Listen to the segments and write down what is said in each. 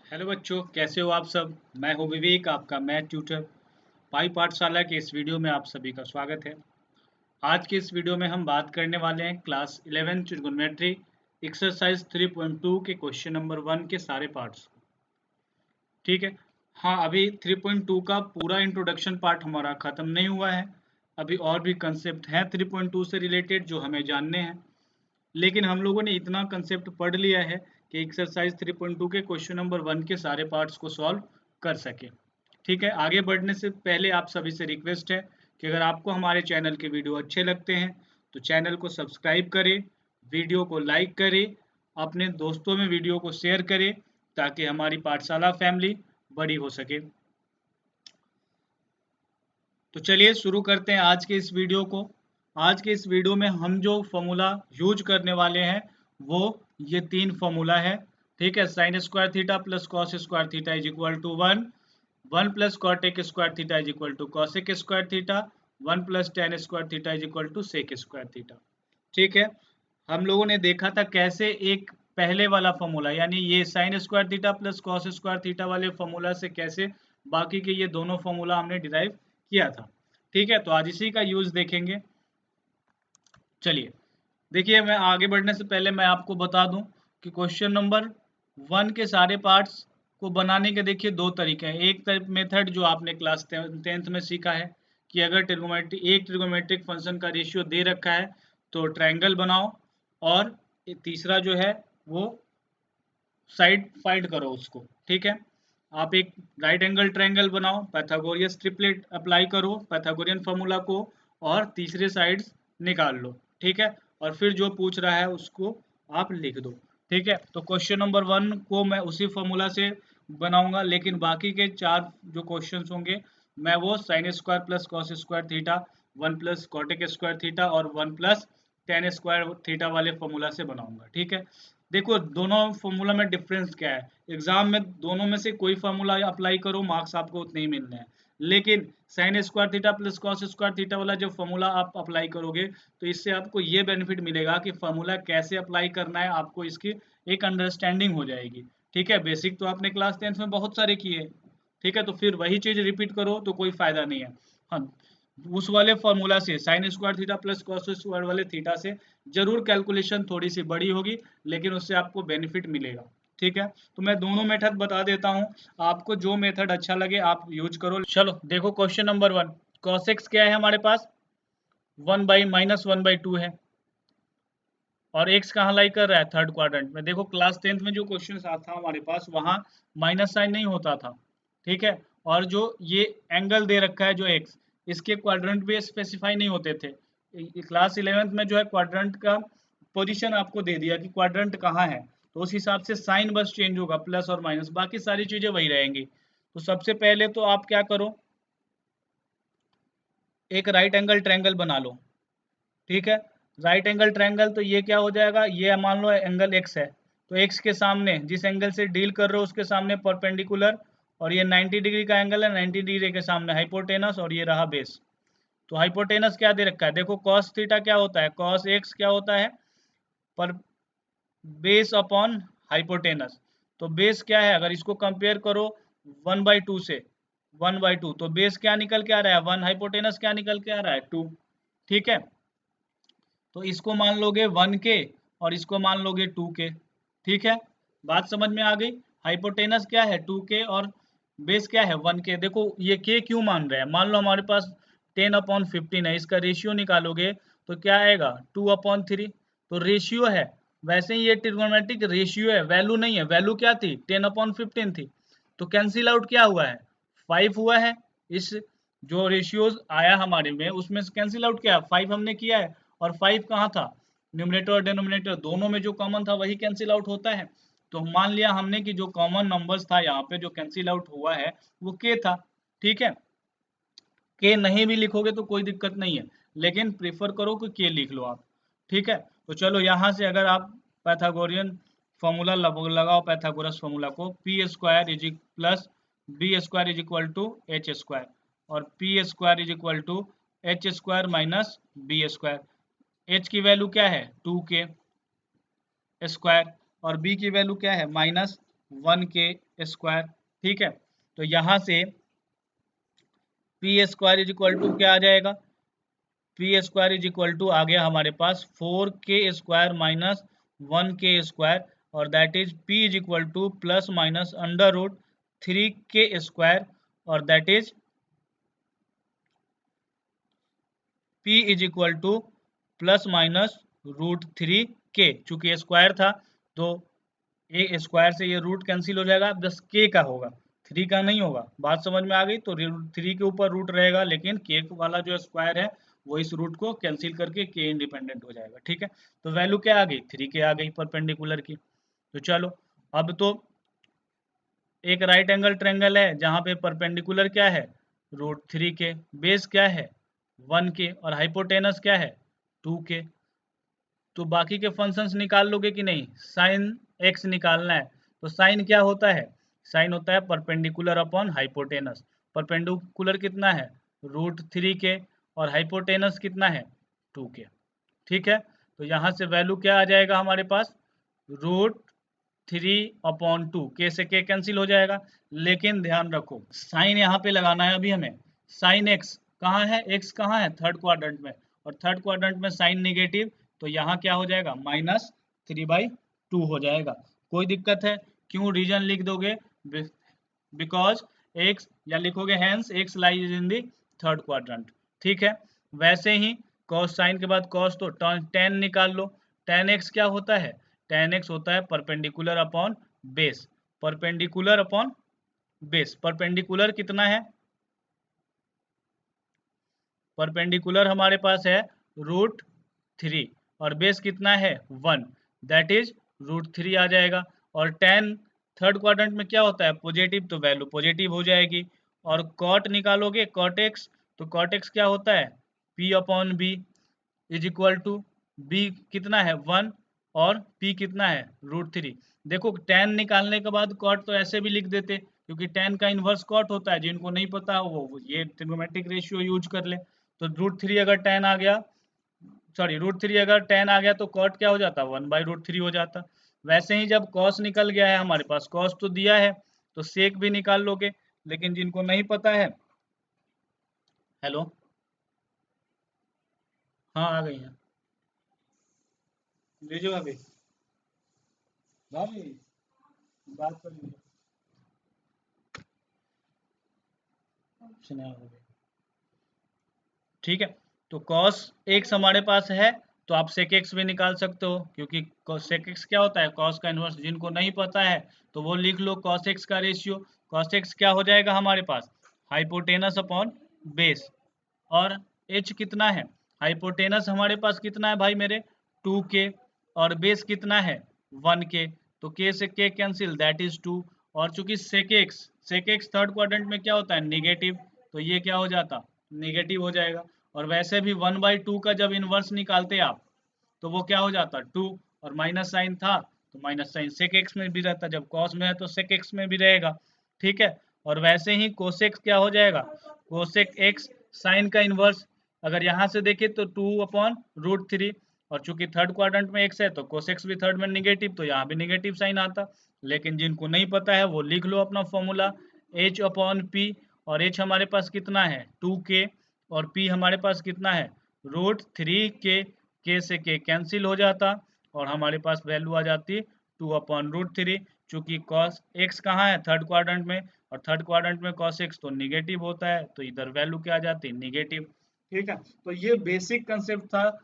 Hello बच्चों, कैसे हो आप सब। मैं हूं विवेक, आपका मैथ ट्यूटर। पाई पाठशाला के इस वीडियो में आप सभी का स्वागत है। आज के इस वीडियो में हम बात करने वाले हैं क्लास 11 ट्रिगोनोमेट्री एक्सरसाइज 3.2 के क्वेश्चन नंबर 1 के सारे पार्ट्स। ठीक है। हाँ, अभी 3.2 का पूरा इंट्रोडक्शन पार्ट हमारा खत्म नहीं हुआ है। अभी और भी कंसेप्ट हैं 3.2 से रिलेटेड जो हमें जानने हैं, लेकिन हम लोगों ने इतना कंसेप्ट पढ़ लिया है कि एक्सरसाइज 3.2 के क्वेश्चन नंबर 1 के सारे पार्ट्स को सॉल्व कर सके। ठीक है, आगे बढ़ने से पहले आप सभी से रिक्वेस्ट है कि अगर आपको हमारे चैनल के वीडियो अच्छे लगते हैं तो चैनल को सब्सक्राइब करें, वीडियो को लाइक करें, अपने दोस्तों में वीडियो को शेयर करें ताकि हमारी पाठशाला फैमिली बड़ी हो सके। तो चलिए शुरू करते हैं आज के इस वीडियो को। आज के इस वीडियो में हम जो फॉर्मूला यूज करने वाले हैं वो ये 3 फॉर्मूला है। ठीक है, sine square theta plus cos square theta is equal to 1 plus cot square theta is equal to cosec square theta, 1 plus tan square theta is equal to sec square theta. ठीक है, हम लोगों ने देखा था कैसे एक पहले वाला फॉर्मूला यानी ये sign square theta plus cos square theta वाले फॉर्मूला से कैसे बाकी के ये दोनों फॉर्मूला हमने डिराइव किया था। ठीक है, तो आज इसी का यूज देखेंगे। चलिए देखिए, मैं आगे बढ़ने से पहले मैं आपको बता दूं कि क्वेश्चन नंबर 1 के सारे पार्ट्स को बनाने के देखिए दो तरीके हैं। एक मेथड जो आपने क्लास 10th में सीखा है कि अगर ट्रिगोमेट्रिक फंक्शन का रेशियो दे रखा है तो ट्रायंगल बनाओ, और तीसरा जो है वो साइड फाइंड करो उसको। ठीक है, आप एक राइट एंगल ट्रायंगल बनाओ, पाइथागोरियस ट्रिपलेट अप्लाई करो पाइथागोरियन फॉर्मूला को, और तीसरे साइड्स निकाल लो। ठीक है, और फिर जो पूछ रहा है उसको आप लिख दो। ठीक है, तो क्वेश्चन नंबर 1 को मैं उसी फॉर्मूला से बनाऊंगा, लेकिन बाकी के 4 जो क्वेश्चंस होंगे मैं वो sine square plus cos square theta, 1 plus cot square theta और 1 प्लस टेन स्क्वायर थीटा वाले फॉर्मूला से बनाऊंगा। ठीक है, देखो दोनों फॉर्मूला में डिफरेंस क्या है। एग्जाम में दोनों में से कोई फॉर्मूला अप्लाई करो, मार्क्स आपको उतने ही मिलने हैं। लेकिन sign square theta plus cos square theta वाला जब फॉर्मूला आप अप्लाई करोगे तो इससे आपको ये बेनिफिट मिलेगा कि फॉर्मूला कैसे अप्लाई करना है आपको इसकी एक अंडरस्टैंडिंग हो जाएगी। ठीक है, बेसिक तो आपने क्लास 10th में बहुत सारे किए। ठीक है, तो फिर वही चीज रिपीट करो तो कोई फायदा नहीं है। हाँ, उस वाले फॉर्मूला से sign square theta plus cos square वाले थीटा से जरूर कैलकुलेशन थोड़ी सी बड़ी होगी, लेकिन उससे आपको बेनिफिट मिलेगा। ठीक है, तो मैं दोनों मेथड बता देता हूं, आपको जो मेथड अच्छा लगे आप यूज करो। चलो देखो क्वेश्चन नंबर 1, cos x क्या है हमारे पास 1/-1/2 है, और x कहाँ लाई कर रहा है थर्ड क्वाड्रेंट में। देखो क्लास 10th में जो क्वेश्चन था हमारे पास वहां माइनस साइन नहीं होता था। ठीक है, और जो ये एंगल दे रखा है जो x, इसके क्वाड्रेंट भी स्पेसिफाई नहीं होते थे। क्लास 11th में जो है क्वाड्रेंट का पोजीशन आपको दे दिया कि क्वाड्रेंट कहाँ है, तो उस हिसाब से साइन बस चेंज होगा प्लस और माइनस, बाकी सारी चीजें वही रहेंगी। तो सबसे पहले तो आप क्या करो, एक राइट एंगल ट्रायंगल बना लो। ठीक है, राइट एंगल ट्रायंगल तो ये क्या हो जाएगा, ये मान लो एंगल एक्स है, तो एक्स के सामने जिस एंगल से डील कर रहे हो उसके सामने परपेंडिकुलर, और ये 90 डिग्री का एंगल है, 90 डिग्री के सामने हाइपोटेनस, और ये रहा बेस। तो हाइपोटेनस क्या दे रखा है, देखो कॉस थीटा क्या होता है, कॉस एक्स क्या होता है, पर बेस अपॉन हाइपोटेनस। तो बेस क्या है, अगर इसको कंपेयर करो 1/2 से, 1/2, तो बेस क्या निकल के आ रहा है 1, हाइपोटेनस क्या निकल के आ रहा है 2। ठीक है, तो इसको मान लोगे 1 के और इसको मान लोगे 2 के। ठीक है, बात समझ में आ गई। हाइपोटेनस क्या है 2 के और बेस क्या है 1 के। देखो ये के क्यों मान रहे हैं, मान लो हमारे पास 10/15 है, इसका रेशियो निकालोगे तो क्या आएगा 2/3। तो रेशियो है, वैसे ही ये ट्रिग्नोमेट्रिक रेशियो है, वैल्यू नहीं है। वैल्यू क्या थी 10/15 थी, तो कैंसिल आउट क्या हुआ है 5 हुआ है। इस जो रेशियोज आया हमारे में उसमें से कैंसिल आउट क्या 5 हमने किया है, और 5 कहाँ था, न्यूमरेटर और डिनोमिनेटर दोनों में जो कॉमन था वही कैंसिल आउट होता है। तो मान लिया हमने कि जो कॉमन नंबर्स था यहाँ पे जो कैंसिल आउट हुआ है वो के था। ठीक है, के नहीं भी लिखोगे तो कोई दिक्कत नहीं है, लेकिन प्रेफर करो कि के लिख लो आप। ठीक है, तो चलो यहाँ से अगर आप पैथागोरियन फॉर्मूला लगाओ, पैथागोरस फॉर्मूला को, P square is plus B square is equal to H square, और P square is equal to H square minus B square. H की वैल्यू क्या है 2 के स्क्वायर, और बी की वैल्यू क्या है -1 के स्क्वायर। ठीक है, तो यहां से P square is equal to क्या आ जाएगा, P square is equal to आ गया हमारे पास 4k² माइनस 1k², और that is p is equal to plus minus under root 3k², और that is p is equal to plus minus √3k। चूंकि स्क्वायर था तो ए स्क्वायर से ये रूट कैंसिल हो जाएगा, बस के का होगा, 3 का नहीं होगा। बात समझ में आ गई? तो 3 के ऊपर रूट रहेगा, लेकिन के वाला जो स्क्वायर है वो इस रूट को कैंसिल करके के इंडिपेंडेंट हो जाएगा। ठीक है, तो वैल्यू क्या आ गई, 3 के आ गई परपेंडिकुलर की। तो चलो, अब तो एक राइट एंगल ट्रेंगल है जहां पे परपेंडिकुलर क्या है, √3k, बेस क्या है 1k, और हाइपोटेनस क्या है 2k। तो बाकी के फंक्शंस निकाल लोगे कि नहीं, साइन एक्स निकालना है। तो साइन क्या होता है, साइन होता है परपेंडिकुलर अपॉन हाइपोटेनस। परपेंडिकुलर कितना है, √3k, और हाइपोटेनस कितना है 2k। ठीक है, तो यहाँ से वैल्यू क्या आ जाएगा हमारे पास, √3/2, के से के कैंसिल हो जाएगा। लेकिन ध्यान रखो, साइन यहाँ पे लगाना है अभी हमें। साइन एक्स कहाँ है, एक्स कहाँ है, थर्ड क्वाड्रेंट में, और थर्ड क्वाड्रेंट में साइन निगेटिव, तो यहाँ क्या हो जाएगा, -3/2 हो जाएगा। कोई दिक्कत है? क्यों, रीजन लिख दोगे, बिकॉज एक्स, या लिखोगे hence X lies in the third quadrant. ठीक है, वैसे ही कॉस साइन के बाद कॉस, तो टेन निकाल लो। टेन एक्स क्या होता है, टेन एक्स होता है perpendicular upon base, perpendicular upon base. Perpendicular कितना है, परपेंडिकुलर हमारे पास है √3, और बेस कितना है 1, दैट इज √3 आ जाएगा। और टेन थर्ड क्वाड्रेंट में क्या होता है, पॉजिटिव, तो वैल्यू पॉजिटिव हो जाएगी। और कॉट निकालोगे, कॉट एक्स, तो कॉट एक्स क्या होता है, p/b is equal to, B कितना है 1, और p कितना है √3। देखो, टेन निकालने के बाद कॉट तो ऐसे भी लिख देते, क्योंकि टेन का इन्वर्स कॉट होता है, जिनको नहीं पता वो ये ट्रिग्नोमेट्रिक रेशियो यूज कर ले। तो √3 अगर टेन आ गया, सॉरी √3 अगर टेन आ गया, तो कॉट क्या हो जाता, 1/√3 हो जाता। वैसे ही जब कॉस निकल गया है हमारे पास, कॉस तो दिया है, तो सेक भी निकाल लोगे। लेकिन जिनको नहीं पता है, हेलो, हाँ आ गई हैं, लीजिए अभी, भाभी बात कर लीजिए, सुना होगा। ठीक है, तो cos x हमारे पास है, तो आप sec x भी निकाल सकते हो, क्योंकि sec x क्या होता है, cos का इनवर्स। जिनको नहीं पता है तो वो लिख लो, cos x का रेशियो, cos x क्या हो जाएगा हमारे पास, हाइपोटेनस अपॉन बेस। और h कितना है, हाइपोटेनस हमारे पास कितना है भाई मेरे 2k, और बेस कितना है 1k, तो k से k कैंसिल, दैट इज 2। और चूंकि sec x थर्ड क्वाड्रेंट में क्या होता है, निगेटिव, तो ये क्या हो जाता, निगेटिव हो जाएगा। और वैसे भी 1/2 का जब इनवर्स निकालते आप, तो वो क्या हो जाता 2, और माइनस साइन था तो माइनस साइन सेक एक्स में भी रहता, जब कॉस में है तो सेक एक्स में भी रहेगा। ठीक है, और वैसे ही कोसेक क्या हो जाएगा, कोसेक एक्स साइन का इनवर्स, अगर यहाँ से देखें तो 2/√3, और चूंकि थर्ड क्वाड्रेंट में एक्स है तो कोसेक्स भी थर्ड में निगेटिव, तो यहाँ भी निगेटिव साइन आता। लेकिन जिनको नहीं पता है वो लिख लो अपना फॉर्मूला, h/p, और h हमारे पास कितना है 2k, और p हमारे पास कितना है √3k, k से k कैंसिल हो जाता, और हमारे पास वैल्यू आ जाती 2/√3। चूंकि cos x कहाँ है, थर्ड क्वाड्रेंट में, और थर्ड क्वाड्रेंट में cos x तो निगेटिव होता है, तो इधर वैल्यू क्या आ जाती निगेटिव। ठीक है, तो ये बेसिक कंसेप्ट था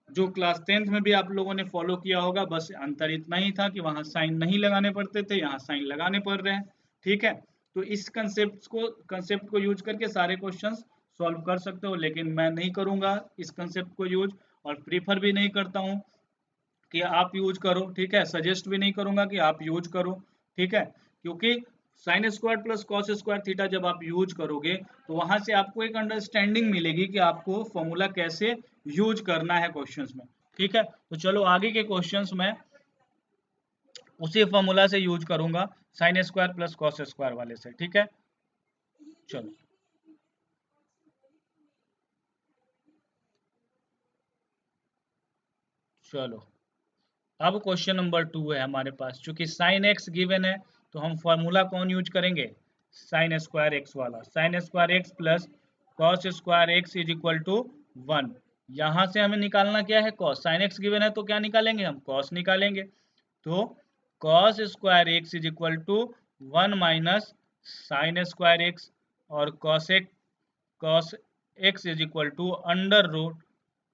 जो क्लास 10th में भी आप लोगों ने फॉलो किया होगा। बस अंतर इतना ही था कि वहां साइन नहीं लगाने पड़ते थे, यहाँ साइन लगाने पड़ रहे हैं। ठीक है, तो इस कंसेप्ट को यूज करके सारे क्वेश्चंस सॉल्व कर सकते हो, लेकिन मैं नहीं करूंगा इस कंसेप्ट को यूज, और प्रीफर भी नहीं करता हूँ कि आप यूज करो। ठीक है, सजेस्ट भी नहीं करूंगा कि आप यूज करो। ठीक है, क्योंकि sign square plus cos square theta जब आप यूज करोगे, तो वहां से आपको एक अंडरस्टैंडिंग मिलेगी कि आपको फॉर्मूला कैसे यूज करना है क्वेश्चंस में। ठीक है, तो चलो आगे के क्वेश्चंस में उसी फॉर्मूला से यूज करूंगा, sign square plus cos square वाले से। ठीक है, चलो चलो अब क्वेश्चन नंबर 2 है हमारे पास। चूंकि साइन एक्स गिवन है, तो हम फॉर्मूला कौन यूज करेंगे, साइन स्क्वायर एक्स वाला, sine square X plus cos square x is equal to 1। यहाँ से हमें निकालना क्या है, कॉस, साइन एक्स गिवन है तो क्या निकालेंगे हम, कॉस निकालेंगे। तो cos square x is equal to 1 minus sine square x, और cos x is equal to under root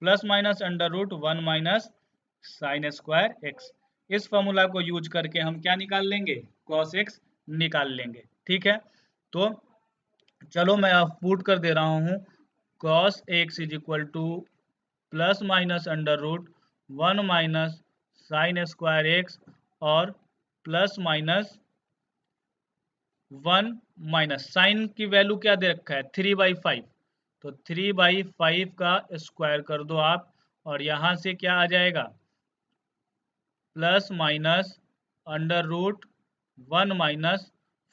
plus minus under root 1 minus sine square X. इस फॉर्मूला को यूज करके हम क्या निकाल लेंगे, कॉस एक्स निकाल लेंगे। ठीक है, तो चलो मैं पुट कर दे रहा हूँ, cos x is equal to plus minus under root 1 minus sine square x और प्लस माइनस 1 माइनस साइन की वैल्यू क्या दे रखा है, 3/5, तो 3/5 का स्क्वायर कर दो आप, और यहाँ से क्या आ जाएगा, plus minus under root 1 minus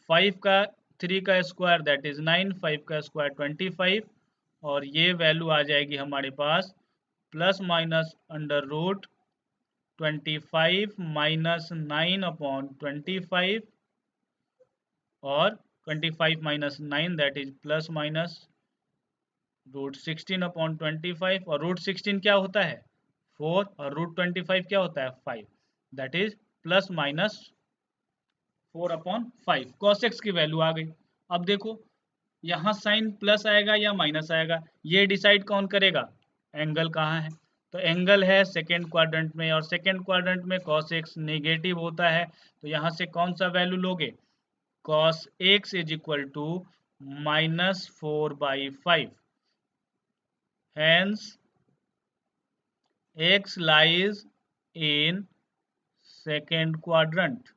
5 का 3 का स्क्वायर दैट इज 9, 5 का स्क्वायर 25, और ये वैल्यू आ जाएगी हमारे पास plus minus under root 25 minus 9/25, और 25 minus 9 that is plus minus root 16/25, और रूट 16 क्या होता है 4, और रूट 25 क्या होता है 5, that is plus minus 4/5। Cos x की वैल्यू आ गई। अब देखो यहाँ साइन प्लस आएगा या माइनस आएगा, ये डिसाइड कौन करेगा, एंगल कहाँ है, तो एंगल है सेकेंड क्वाड्रेंट में, और सेकेंड क्वाड्रेंट में कॉस एक्स नेगेटिव होता है, तो यहाँ से कौन सा वैल्यू लोगे, cos x is equal to -4/5, hence x lies in second quadrant.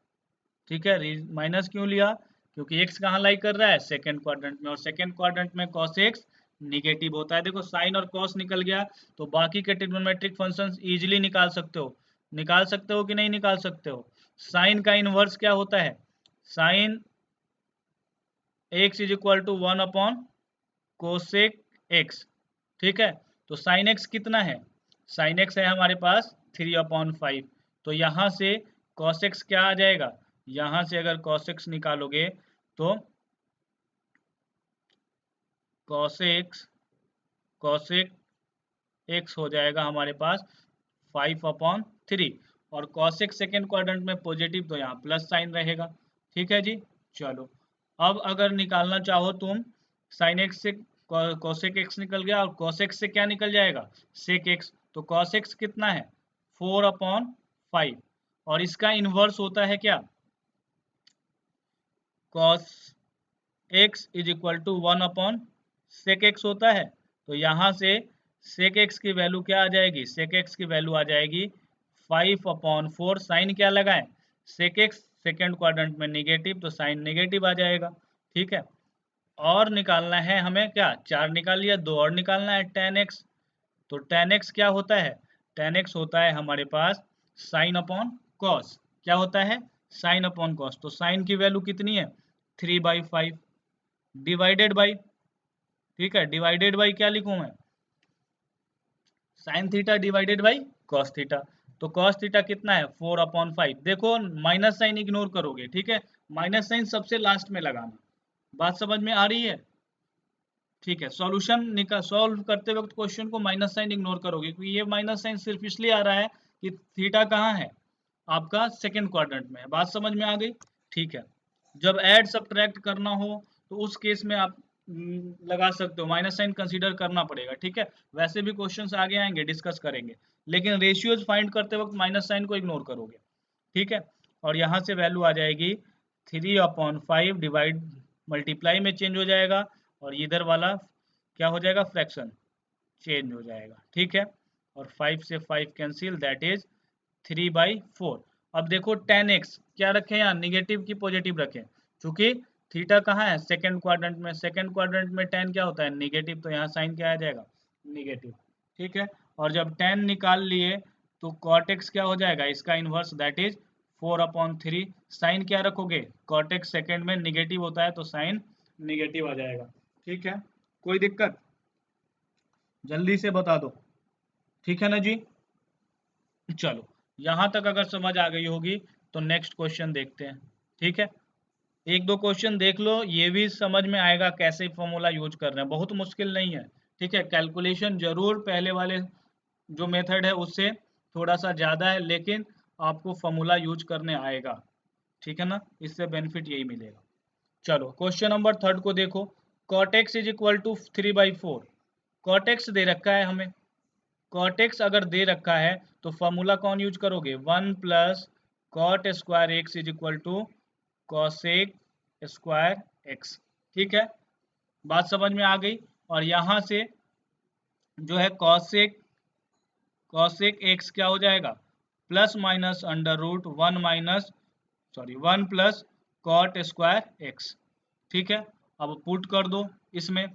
ठीक है, माइनस क्यों लिया, क्योंकि x कहाँ लाई कर रहा है, सेकेंड क्वाड्रेंट में, और सेकेंड क्वाड्रेंट में cos x निगेटिव होता है। देखो साइन और cos निकल गया, तो बाकी के ट्रिग्नोमेट्रिक फंक्शंस इजीली निकाल सकते हो, निकाल सकते हो कि नहीं निकाल सकते हो। साइन का इनवर्स क्या होता है, sine x is equal to one by cosec x। ठीक है, तो साइन x कितना है, साइन x है हमारे पास 3/5, तो यहाँ से cos x क्या आ जाएगा, यहाँ से अगर cos x निकालोगे तो cosec x हो जाएगा हमारे पास 5/3, और cos x सेकेंड क्वाड्रेंट में पॉजिटिव, तो यहाँ प्लस साइन रहेगा। ठीक है जी, चलो अब अगर निकालना चाहो तुम, साइन एक्स से cosec x निकल गया, और cos x से क्या निकल जाएगा, sec x, तो cos x कितना है 4/5, और इसका इनवर्स होता है क्या, cos x is equal to 1/sec x होता है, तो यहाँ से sec x की वैल्यू क्या आ जाएगी, sec x की वैल्यू आ जाएगी 5/4, साइन क्या लगाएं, sec x सेकेंड क्वाड्रेंट में निगेटिव, तो साइन नेगेटिव आ जाएगा। ठीक है, और निकालना है हमें क्या, 4 निकाल लिया, 2 और निकालना है tan x, तो tan x क्या होता है, tan x होता है हमारे पास sin/cos, क्या होता है sin/cos, तो साइन की वैल्यू कितनी है 3/5 डिवाइडेड बाई, ठीक है, डिवाइडेड बाई क्या लिखूं मैं, sine theta divided by cos theta, तो कॉस थीटा कितना है 4/5। देखो माइनस साइन इग्नोर करोगे, ठीक है, माइनस साइन सबसे लास्ट में लगाना, बात समझ में आ रही है। ठीक है, सॉल्यूशन सॉल्व करते वक्त क्वेश्चन को माइनस साइन इग्नोर करोगे, क्योंकि ये माइनस साइन सिर्फ इसलिए आ रहा है कि थीटा कहाँ है आपका सेकेंड क्वाड्रेंट में है। बात समझ में आ गई। ठीक है, जब ऐड सब्ट्रैक्ट करना हो तो उस केस में आप लगा सकते हो, माइनस साइन कंसीडर करना पड़ेगा। ठीक है, वैसे भी क्वेश्चंस आगे आएंगे, डिस्कस करेंगे, लेकिन रेशियोज फाइंड करते वक्त माइनस साइन को इग्नोर करोगे। ठीक है, और यहाँ से वैल्यू आ जाएगी 3/5 डिवाइड मल्टीप्लाई में चेंज हो जाएगा, और इधर वाला क्या हो जाएगा, फ्रैक्शन चेंज हो जाएगा। ठीक है, और 5 से 5 कैंसिल, दैट इज 3/4। अब देखो tan x क्या रखें, यहाँ निगेटिव की पॉजिटिव रखें, क्योंकि थीटा कहाँ है सेकेंड क्वाड्रेंट में, सेकेंड क्वाड्रेंट में tan क्या होता है निगेटिव, तो यहाँ साइन क्या आ जाएगा निगेटिव। ठीक है, और जब tan निकाल लिए तो cot x क्या हो जाएगा, इसका इनवर्स दैट इज 4/3। साइन क्या रखोगे, cot x सेकेंड में निगेटिव होता है, तो साइन निगेटिव आ जाएगा। ठीक है, कोई दिक्कत, जल्दी से बता दो। ठीक है ना जी, चलो यहां तक अगर समझ आ गई होगी तो नेक्स्ट क्वेश्चन देखते हैं। ठीक है, एक दो क्वेश्चन देख लो, ये भी समझ में आएगा कैसे फॉर्मूला यूज कर रहे हैं, बहुत मुश्किल नहीं है। ठीक है, कैलकुलेशन जरूर पहले वाले जो मेथड है उससे थोड़ा सा ज़्यादा है, लेकिन आपको फॉर्मूला यूज करने आएगा। ठीक है ना, इससे बेनिफिट यही मिलेगा। चलो क्वेश्चन नंबर थर्ड को देखो। Cot X is equal to 3/4। Cot X दे रखा है हमें। कॉट एक्स अगर दे रखा है तो फॉर्मूला कौन यूज करोगे, 1 + cot square x is equal to cosec square x. ठीक है, बात समझ में आ गई। और यहां से जो है कॉसेक एक्स क्या हो जाएगा, plus minus under root 1 plus cot square x. ठीक है, अब पुट कर दो इसमें।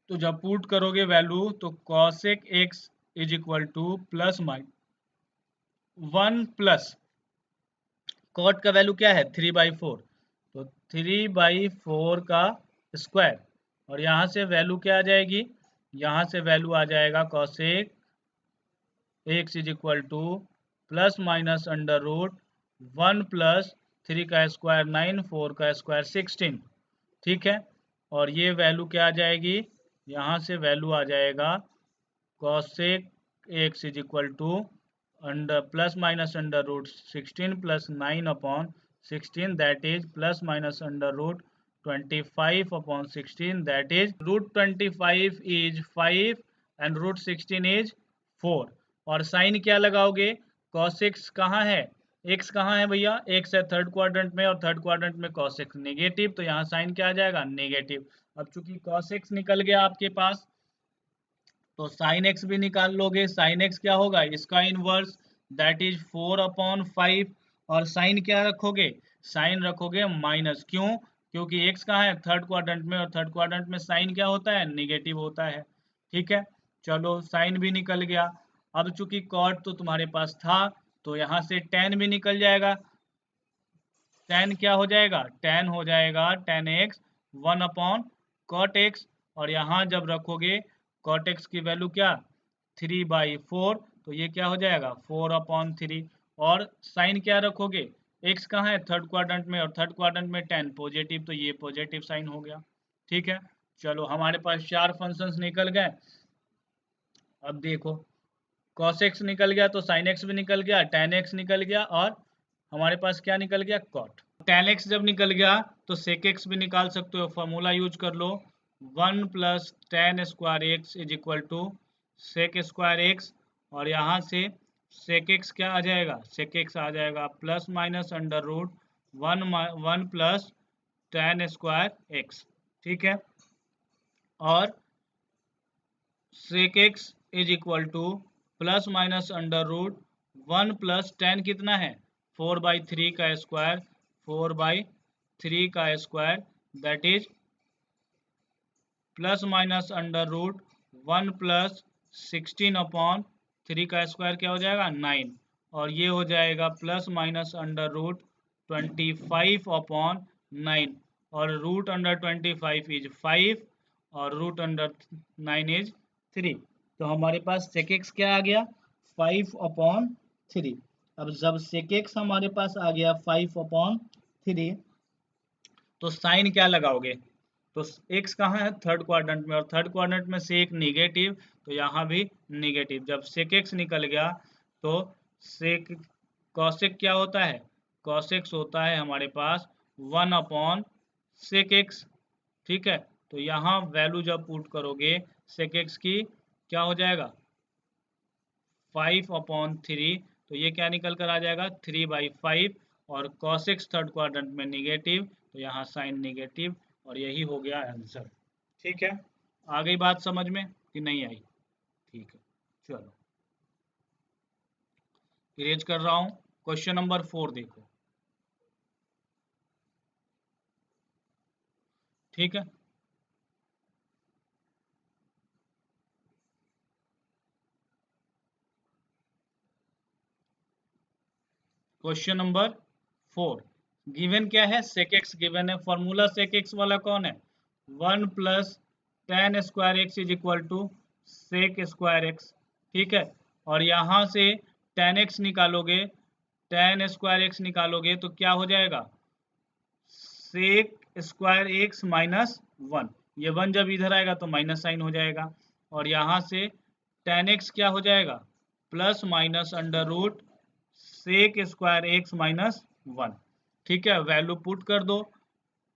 तो जब पुट करोगे वैल्यू तो cosec x is equal to plus minus 1 plus cot का वैल्यू क्या है 3/4, तो 3/4 का स्क्वायर। और यहाँ से वैल्यू क्या आ जाएगी, यहाँ से वैल्यू आ जाएगा cosec x is equal to plus minus under root 1 + 3 का स्क्वायर 9, 4 का स्क्वायर 16। ठीक है, और ये वैल्यू क्या आ जाएगी, यहाँ से वैल्यू आ जाएगा cosec x is equal to under plus minus under root 16 + 9/16, that is plus minus under root 25/16, that is root 25 is 5 and root 16 is 4। और साइन क्या लगाओगे, cos x कहाँ है, x कहाँ है भैया, x है थर्ड क्वाड्रेंट में, और थर्ड क्वाड्रेंट में cos x नेगेटिव, तो यहाँ साइन क्या आ जाएगा, नेगेटिव। अब चूंकि cos x निकल गया आपके पास, तो साइन एक्स भी निकाल लोगे। साइन एक्स क्या होगा, इसका इनवर्स, दैट इज 4/5। और साइन क्या रखोगे, साइन रखोगे माइनस, क्यों, क्योंकि एक्स कहाँ है थर्ड क्वाड्रेंट में, और थर्ड क्वाड्रेंट में साइन क्या होता है, निगेटिव होता है। ठीक है, चलो साइन भी निकल गया। अब चूंकि कॉट तो तुम्हारे पास था, तो यहाँ से टेन भी निकल जाएगा। टेन क्या हो जाएगा, टेन हो जाएगा टेन एक्स 1/कॉट एक्स। और यहाँ जब रखोगे कॉट एक्स की वैल्यू क्या, 3/4, तो ये क्या हो जाएगा 4/3। और साइन क्या रखोगे, एक्स कहाँ है थर्ड क्वाड्रेंट में, और थर्ड क्वाड्रेंट में टेन पॉजिटिव, तो ये पॉजिटिव साइन हो गया। ठीक है, चलो हमारे पास चार फंक्शंस निकल गए। अब देखो cos x निकल गया तो sin x भी निकल गया, tan x निकल गया, और हमारे पास क्या निकल गया, cot। tan x जब निकल गया तो sec x भी निकाल सकते हो, फॉर्मूला यूज कर लो, 1 + tan square x is equal to sec square x. और यहाँ से sec x क्या आ जाएगा, sec x आ जाएगा plus minus under root 1 + tan square x. ठीक है, और sec x is equal to plus minus under root 1 + tan कितना है 4/3 का स्क्वायर, 4/3 का square, that is plus minus under root 1 + 16/3 का स्क्वायर क्या हो जाएगा 9। और ये हो जाएगा प्लस माइनस अंडर रूट 25/9, और रूट अंडर 25 इज 5, और रूट अंडर 9 इज 3। तो हमारे पास सेक एक्स क्या आ गया 5/3। अब जब सेक एक्स हमारे पास आ गया 5/3, तो साइन क्या लगाओगे, तो एक्स कहाँ है थर्ड क्वाड्रेंट में, और थर्ड क्वाड्रेंट में सेक निगेटिव, तो यहाँ भी निगेटिव। जब सेक एक्स निकल गया तो सेक कॉसेक क्या होता है, कॉसेक्स होता है हमारे पास 1/सेक एक्स। ठीक है, तो यहाँ वैल्यू जब पुट करोगे सेक एक्स की, क्या हो जाएगा 5/3, तो ये क्या निकल कर आ जाएगा 3/5। और कॉसेक्स थर्ड क्वाड्रेंट में निगेटिव, तो यहाँ साइन निगेटिव, और यही हो गया आंसर। ठीक है, आ गई बात समझ में कि नहीं आई, ठीक है, चलो इरेज कर रहा हूँ। क्वेश्चन नंबर 4 देखो। ठीक है, क्वेश्चन नंबर 4, गिवन क्या है, सेक एक्स गिवन है। फॉर्मूला सेक एक्स वाला कौन है, 1 + tan square x is equal to sec square x. ठीक है, और यहाँ से tan x निकालोगे, tan स्क्वायर एक्स निकालोगे तो क्या हो जाएगा सेक स्क्वायर एक्स माइनस 1, ये 1 जब इधर आएगा तो माइनस साइन हो जाएगा, और यहाँ से tan x क्या हो जाएगा, plus minus under root sec square x minus 1। ठीक है, वैल्यू पुट कर दो,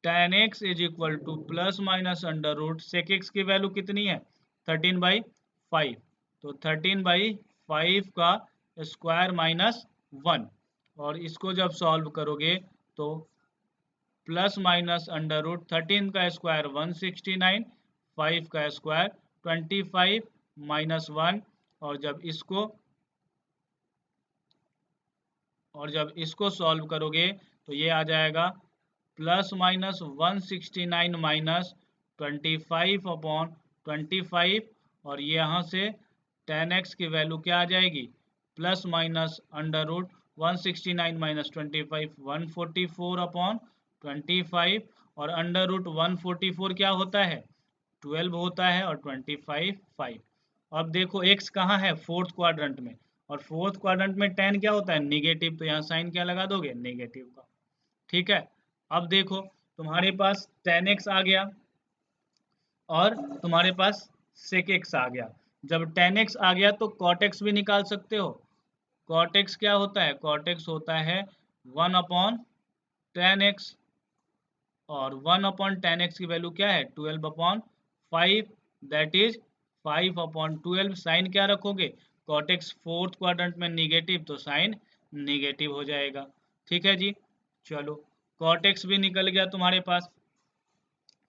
tan x is equal to plus minus under root sec x की वैल्यू कितनी है 13/5, तो 13/5 का स्क्वायर माइनस 1, और इसको जब सॉल्व करोगे तो प्लस माइनस अंडर रूट 13 का स्क्वायर 169, 5 का स्क्वायर 25 माइनस 1, और जब इसको सॉल्व करोगे तो ये आ जाएगा प्लस माइनस 169 माइनस 25 अपॉन 25, और ये यहाँ से tan x की वैल्यू क्या आ जाएगी, plus minus under root 169 minus 25 144 upon 25, और अंडर रूट 144 क्या होता है 12 होता है, और 25 5। अब देखो x कहाँ है, फोर्थ क्वाड्रेंट में, और फोर्थ क्वाड्रेंट में tan क्या होता है नेगेटिव, तो यहाँ साइन क्या लगा दोगे नेगेटिव का। ठीक है, अब देखो तुम्हारे पास tan x आ गया और तुम्हारे पास sec x आ गया। जब tan x आ गया तो cot x भी निकाल सकते हो। cot x क्या होता है, cot x होता है 1 अपॉन tan x, और 1 अपॉन tan x की वैल्यू क्या है 12 upon 5, that is 5 upon 12। Sine क्या रखोगे, cot x फोर्थ क्वाड्रेंट में निगेटिव, तो साइन निगेटिव हो जाएगा। ठीक है जी, चलो cot x भी निकल गया तुम्हारे पास,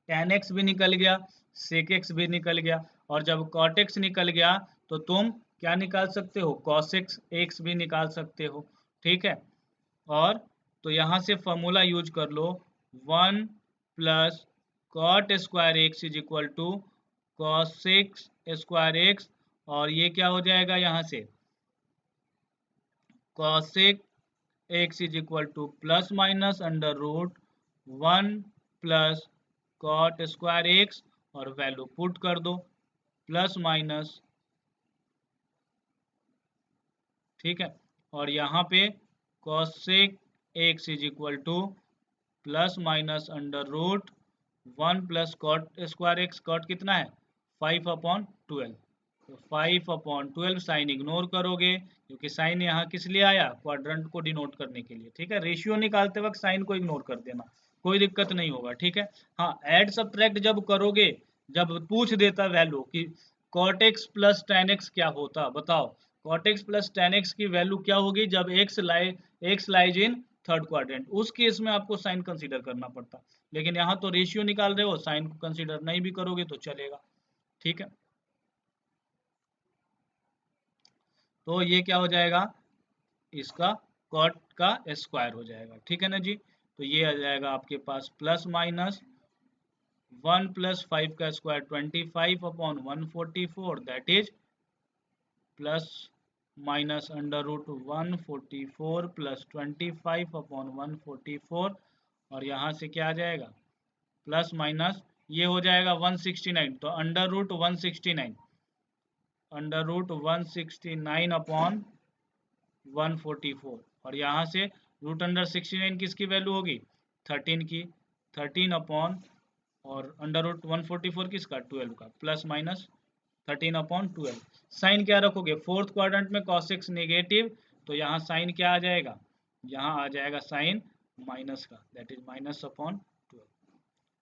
tan x भी निकल गया, sec x भी निकल गया, और जब cot x निकल गया तो तुम क्या निकाल सकते हो, cos x भी निकाल सकते हो। ठीक है, और तो यहाँ से फॉर्मूला यूज कर लो, 1 plus cot square x is equal to cos square x, और ये क्या हो जाएगा यहाँ से cosec x is equal to plus minus under root 1 plus cot square x, और वैल्यू पुट कर दो प्लस माइनस। ठीक है, और यहाँ पे cosec x is equal to plus minus under root 1 plus cot square x, cot कितना है 5 अपॉन 12, तो 5 अपॉन 12 साइन इग्नोर करोगे क्योंकि साइन यहाँ किस लिए आया, क्वाड्रेंट को डिनोट करने के लिए। ठीक है, रेशियो निकालते वक्त साइन को इग्नोर कर देना, कोई दिक्कत नहीं होगा। ठीक है, हाँ ऐड सब्ट्रैक्ट जब करोगे, जब पूछ देता वैल्यू कि cot x plus tan x क्या होता, बताओ cot x plus tan x की वैल्यू क्या होगी जब x lies in third quadrant, उस केस में आपको साइन कंसीडर करना पड़ता, लेकिन यहाँ तो रेशियो निकाल रहे हो, साइन को कंसीडर नहीं भी करोगे तो चलेगा। ठीक है, तो ये क्या हो जाएगा, इसका कॉट का स्क्वायर हो जाएगा। ठीक है ना जी, तो ये आ जाएगा आपके पास प्लस माइनस 1 प्लस 5 का square 25 upon 144, that is plus minus under root 144 plus 25 upon 144, और यहाँ से क्या आ जाएगा प्लस माइनस, ये हो जाएगा 169, तो under root 169, under root 169 upon 144, और यहाँ से रूट अंडर 69 किसकी वैल्यू होगी 13 की, 13 अपॉन, और अंडर रूट 144 किसका 12 का, प्लस माइनस 13 अपॉन 12। साइन क्या रखोगे, फोर्थ क्वाड्रेंट में cos x नेगेटिव, तो यहाँ साइन क्या आ जाएगा, यहाँ आ जाएगा साइन माइनस का, दैट इज माइनस अपॉन 12।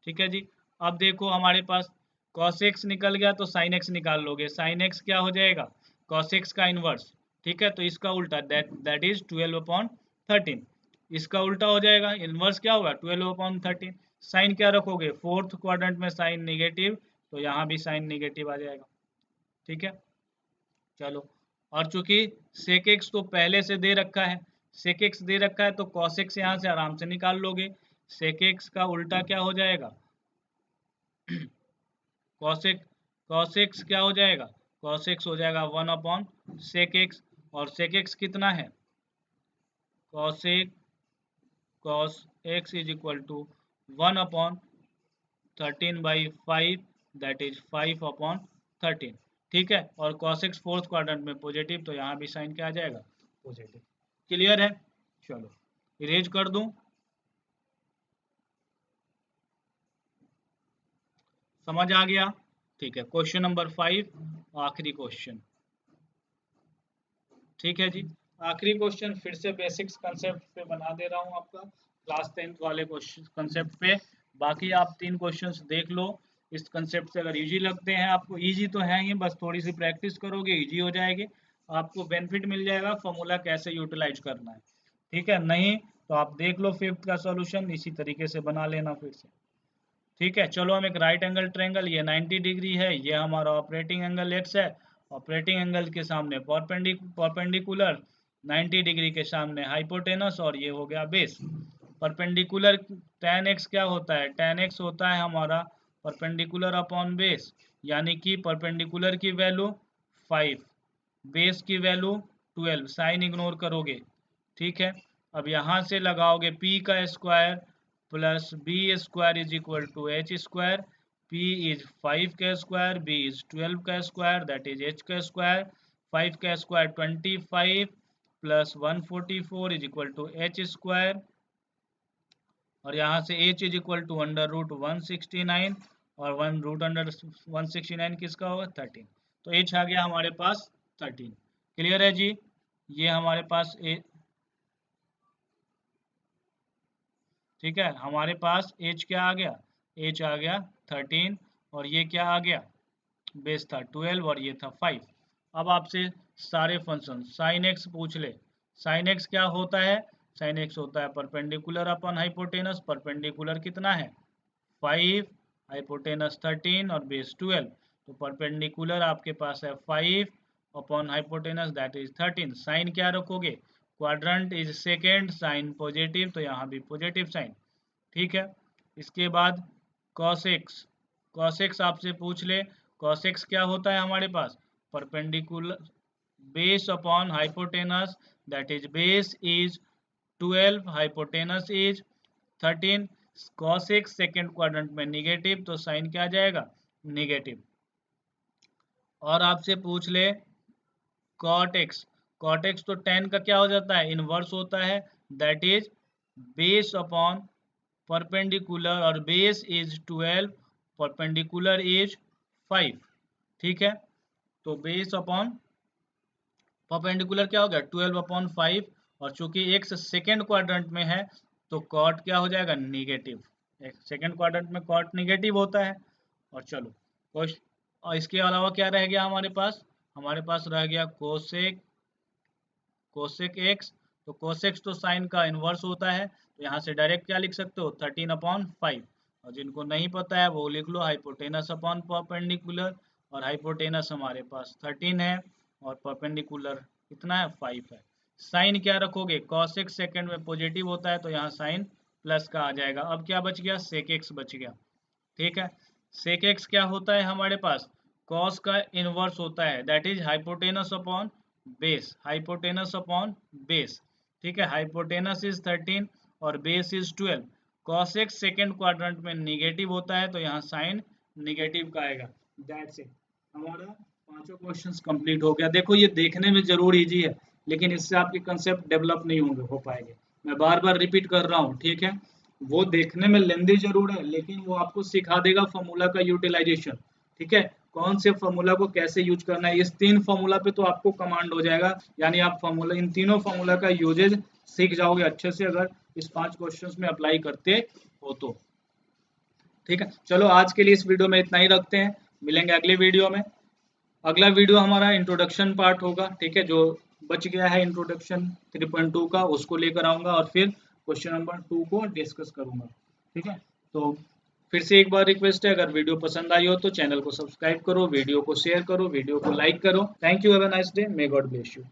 ठीक है जी, अब देखो हमारे पास cos x निकल गया तो sin x निकाल लोगे, sin x क्या हो जाएगा cos x का इनवर्स। ठीक है, तो इसका उल्टा दैट इज 12 अपॉन 13, इसका उल्टा हो जाएगा, इनवर्स क्या होगा 12 अपॉन 13। साइन क्या रखोगे, फोर्थ क्वाड्रेंट में साइन नेगेटिव, तो यहाँ भी साइन नेगेटिव आ जाएगा। ठीक है, चलो, और चूंकि sec x तो पहले से दे रखा है, sec x दे रखा है तो cos x यहाँ से आराम से निकाल लोगे, sec x का उल्टा क्या हो जाएगा cos x क्या हो जाएगा, cos x हो जाएगा 1 अपॉन sec x, और sec x कितना है cos x is equal to 1 upon 13/5, that is 5 upon 13। ठीक है, और cos x फोर्थ क्वाड्रेंट में पॉजिटिव, तो यहाँ भी साइन क्या आ जाएगा पॉजिटिव। क्लियर है, चलो इरेज कर दूं, समझ आ गया? ठीक है, क्वेश्चन नंबर 5 आखिरी क्वेश्चन। ठीक है जी, आखिरी क्वेश्चन फिर से बेसिक्स कंसेप्ट पे बना दे रहा हूँ आपका, क्लास 10th वाले क्वेश्चन कंसेप्ट पे। बाकी आप 3 क्वेश्चंस देख लो, इस कंसेप्ट से अगर इजी लगते हैं आपको, इजी तो है ही, बस थोड़ी सी प्रैक्टिस करोगे इजी हो जाएगी, आपको बेनिफिट मिल जाएगा फॉर्मूला कैसे यूटिलाइज करना है। ठीक है, नहीं तो आप देख लो 5th का सॉल्यूशन, इसी तरीके से बना लेना फिर से। ठीक है, चलो हम एक राइट एंगल ट्रायंगल, ये 90 डिग्री है, ये हमारा ऑपरेटिंग एंगल एक्स है, ऑपरेटिंग एंगल के सामने परपेंडिकुलर 90 डिग्री के सामने हाइपोटेनस, और ये हो गया बेस। परपेंडिकुलर tan x क्या होता है? tan x होता है हमारा परपेंडिकुलर अपॉन बेस, यानी कि परपेंडिकुलर की वैल्यू 5, बेस की वैल्यू 12, साइन इग्नोर करोगे। ठीक है, अब यहाँ से लगाओगे p का square plus B square is equal to H square, p इज 5 का स्क्वायर, b इज 12 का स्क्वायर, दैट इज h का स्क्वायर, 5 का square 25 plus 144 is equal to H square, और यहाँ से h is equal to under root 169, और 1 root under 169 किसका होगा? 13, तो h आ गया हमारे पास 13। क्लियर है जी? ये हमारे पास ठीक है, हमारे पास h क्या आ गया? h आ गया 13, और ये क्या आ गया? बेस था 12 और ये था 5। अब आपसे सारे फंक्शन साइन एक्स पूछ ले, साइन एक्स क्या होता है? साइन एक्स होता है परपेंडिकुलर अपॉन हाइपोटेनस, परपेंडिकुलर कितना है? 5, हाइपोटेनस 13 और बेस 12, तो परपेंडिकुलर आपके पास है 5 upon hypotenuse that is 13। Sine क्या रखोगे? Quadrant is second, sine positive, तो यहाँ भी पॉजिटिव साइन। ठीक है, इसके बाद cos x, cos x आपसे पूछ ले, cos x क्या होता है हमारे पास? Perpendicular base upon hypotenuse, that is base is 12, hypotenuse is 13, cos x second quadrant में निगेटिव, तो साइन क्या आ जाएगा? निगेटिव। और आपसे पूछ ले cot x, cot x तो tan का क्या हो जाता है? इनवर्स होता है, that is base upon perpendicular, और बेस इज 12, परपेंडिकुलर इज 5। ठीक है, तो बेस अपॉन परपेंडिकुलर क्या हो गया? 12 अपॉन 5, और चूंकि x सेकेंड क्वाड्रेंट में है तो कॉट क्या हो जाएगा? निगेटिव। सेकेंड क्वाड्रेंट में कॉट निगेटिव होता है। और चलो क्वेश्चन, और इसके अलावा क्या रह गया हमारे पास? हमारे पास रह गया कोसेक, कोसेक एक्स, तो कोसेक तो साइन का इनवर्स होता है, तो यहाँ से डायरेक्ट क्या लिख सकते हो? 13 अपॉन 5, और जिनको नहीं पता है वो लिख लो हाइपोटेनस अपॉन परपेंडिकुलर, और हाइपोटेनस हमारे पास 13 है और परपेंडिकुलर कितना है? 5 है। साइन क्या रखोगे? कॉसेक सेकंड में पॉजिटिव होता है, तो यहाँ साइन प्लस का आ जाएगा। अब क्या बच गया? सेक एक्स बच गया। ठीक है, सेक एक्स क्या होता है हमारे पास? कॉस का इनवर्स होता है, that is hypotenuse upon base, hypotenuse upon base. ठीक है, हाइपोटेनस इज 13 और base is 12, cos x second quadrant में निगेटिव होता है, तो यहाँ साइन निगेटिव का आएगा। दैट्स इट, हमारा पांचों क्वेश्चंस कंप्लीट हो गया। देखो ये देखने में जरूर इजी है, लेकिन इससे आपके कंसेप्ट डेवलप नहीं होंगे, हो पाएंगे। मैं बार बार रिपीट कर रहा हूँ, ठीक है, वो देखने में लेंदी जरूर है, लेकिन वो आपको सिखा देगा फॉर्मूला का यूटिलाइजेशन। ठीक है, कौन से फॉर्मूला को कैसे यूज करना है, इस 3 फॉर्मूला पे तो आपको कमांड हो जाएगा, यानी आप फॉर्मूला, इन तीनों फॉर्मूला का यूजेज सीख जाओगे अच्छे से, अगर इस 5 क्वेश्चंस में अप्लाई करते हो तो। ठीक है, चलो आज के लिए इस वीडियो में इतना ही रखते हैं, मिलेंगे अगले वीडियो में। अगला वीडियो हमारा इंट्रोडक्शन पार्ट होगा। ठीक है, जो बच गया है इंट्रोडक्शन 3.2 का, उसको लेकर आऊंगा, और फिर क्वेश्चन नंबर 2 को डिस्कस करूंगा। ठीक है, तो फिर से एक बार रिक्वेस्ट है, अगर वीडियो पसंद आई हो तो चैनल को सब्सक्राइब करो, वीडियो को शेयर करो, वीडियो को लाइक करो। Thank you, have a nice day, may God bless you.